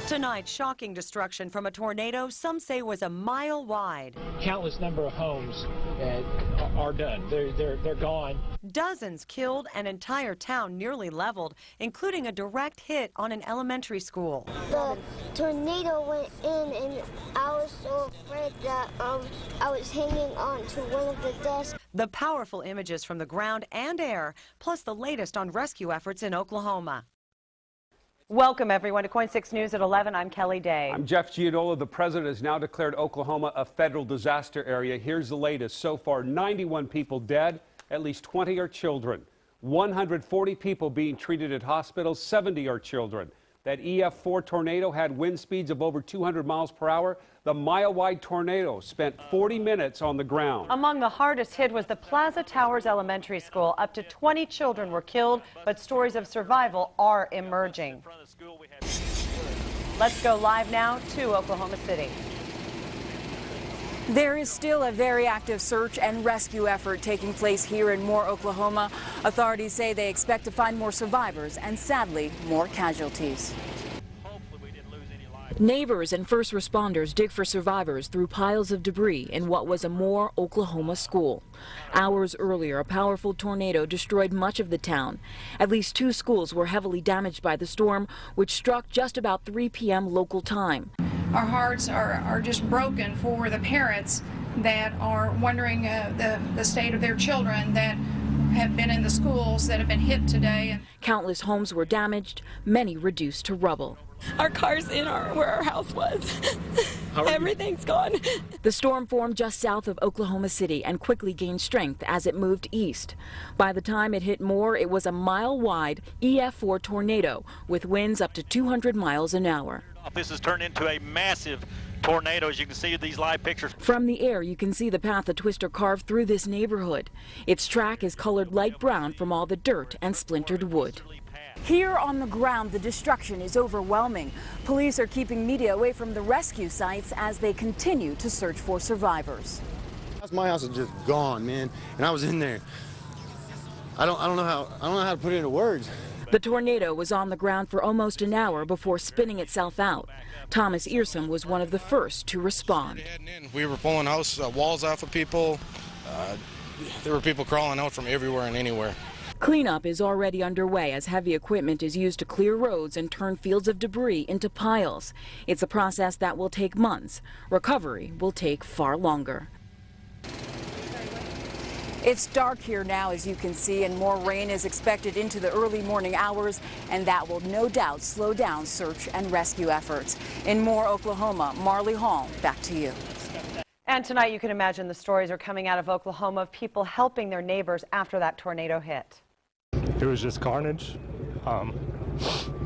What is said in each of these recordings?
Tonight, shocking destruction from a tornado some say was a mile wide. Countless number of homes are done. They're gone. Dozens killed, an entire town nearly leveled, including a direct hit on an elementary school. The tornado went in and I was so afraid that I was hanging on to one of the desks. The powerful images from the ground and air, plus the latest on rescue efforts in Oklahoma. Welcome, everyone, to KOIN 6 News at 11. I'm Kelly Day. I'm Jeff Gianola. The president has now declared Oklahoma a federal disaster area. Here's the latest. So far, 91 people dead. At least 20 are children. 140 people being treated at hospitals. 70 are children. That EF4 tornado had wind speeds of over 200 miles per hour. The mile-wide tornado spent 40 minutes on the ground. Among the hardest hit was the Plaza Towers Elementary School. Up to 20 children were killed, but stories of survival are emerging. Let's go live now to Oklahoma City. There is still a very active search and rescue effort taking place here in Moore, Oklahoma. Authorities say they expect to find more survivors and, sadly, more casualties. Neighbors and first responders dig for survivors through piles of debris in what was a Moore, Oklahoma school. Hours earlier, a powerful tornado destroyed much of the town. At least 2 schools were heavily damaged by the storm, which struck just about 3 p.m. local time. Our hearts are just broken for the parents that are wondering the state of their children that have been in the schools that have been hit today. Countless homes were damaged, many reduced to rubble. Our car's in where our house was. Everything's gone. The storm formed just south of Oklahoma City and quickly gained strength as it moved east. By the time it hit Moore, it was a mile-wide EF4 tornado with winds up to 200 miles an hour. This has turned into a massive tornado, as you can see these live pictures. From the air, you can see the path the twister carved through this neighborhood. Its track is colored light brown from all the dirt and splintered wood. Here on the ground, the destruction is overwhelming. Police are keeping media away from the rescue sites as they continue to search for survivors. My house is just gone, man, and I was in there. I don't know how to put it into words. The tornado was on the ground for almost an hour before spinning itself out. Thomas Earsom was one of the first to respond. We were pulling house walls off of people. There were people crawling out from everywhere and anywhere. Cleanup is already underway as heavy equipment is used to clear roads and turn fields of debris into piles. It's a process that will take months. Recovery will take far longer. It's dark here now, as you can see, and more rain is expected into the early morning hours, and that will no doubt slow down search and rescue efforts. In Moore, Oklahoma, Marley Hall, back to you. And tonight, you can imagine the stories are coming out of Oklahoma of people helping their neighbors after that tornado hit. It was just carnage,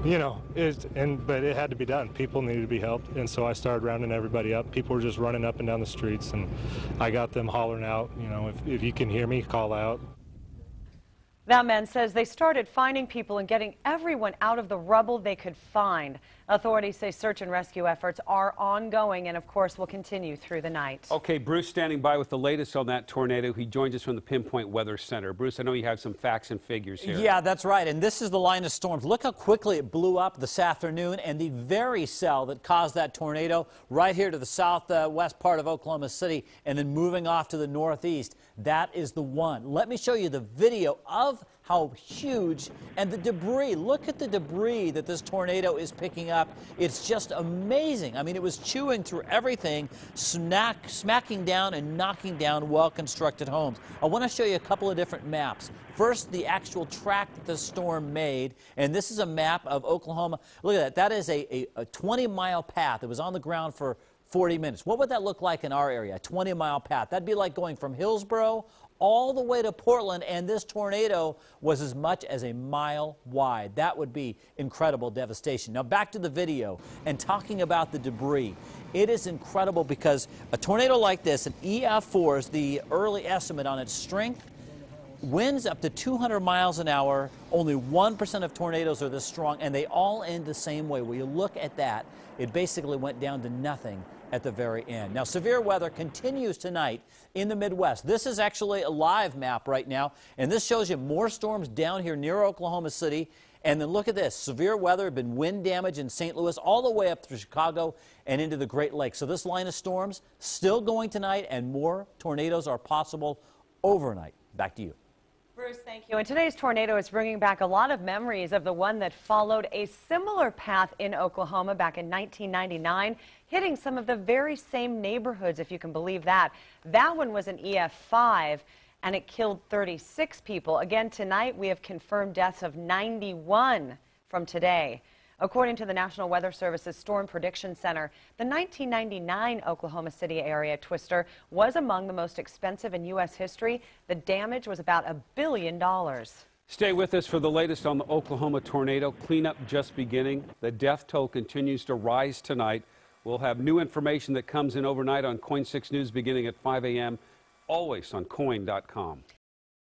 you know, but it had to be done. People needed to be helped, and so I started rounding everybody up. People were just running up and down the streets, and I got them hollering out, you know, if you can hear me, call out. That man says they started finding people and getting everyone out of the rubble they could find. Authorities say search and rescue efforts are ongoing and, of course, will continue through the night. Okay, Bruce standing by with the latest on that tornado. He joins us from the Pinpoint Weather Center. Bruce, I know you have some facts and figures here. Yeah, that's right. And this is the line of storms. Look how quickly it blew up this afternoon, and the very cell that caused that tornado right here to the southwest part of Oklahoma City and then moving off to the northeast. That is the one. Let me show you the video of how huge and the debris. Look at the debris that this tornado is picking up. It's just amazing. I mean, it was chewing through everything, smacking down and knocking down well-constructed homes. I want to show you a couple of different maps. First, the actual track that the storm made, and this is a map of Oklahoma. Look at that. That is a 20-mile path. It was on the ground for 40 minutes. What would that look like in our area, a 20-mile path? That'd be like going from Hillsboro all the way to Portland, and this tornado was as much as a mile wide. That would be incredible devastation. Now back to the video and talking about the debris. It is incredible because a tornado like this, an EF4 is the early estimate on its strength. Winds up to 200 miles an hour. Only 1% of tornadoes are this strong, and they all end the same way. When you look at that, it basically went down to nothing at the very end. Now, severe weather continues tonight in the Midwest. This is actually a live map right now, and this shows you more storms down here near Oklahoma City And then look at this. Severe weather had been wind damage in St. Louis all the way up through Chicago and into the Great Lakes. So this line of storms still going tonight, and more tornadoes are possible overnight. Back to you. Bruce, thank you. And today's tornado is bringing back a lot of memories of the one that followed a similar path in Oklahoma back in 1999, hitting some of the very same neighborhoods, if you can believe that. That one was an EF5, and it killed 36 people. Again, tonight we have confirmed deaths of 91 from today. According to the National Weather Service's Storm Prediction Center, the 1999 Oklahoma City area twister was among the most expensive in U.S. history. The damage was about $1 billion. Stay with us for the latest on the Oklahoma tornado. Cleanup just beginning. The death toll continues to rise tonight. We'll have new information that comes in overnight on KOIN 6 News beginning at 5 a.m., always on KOIN.com.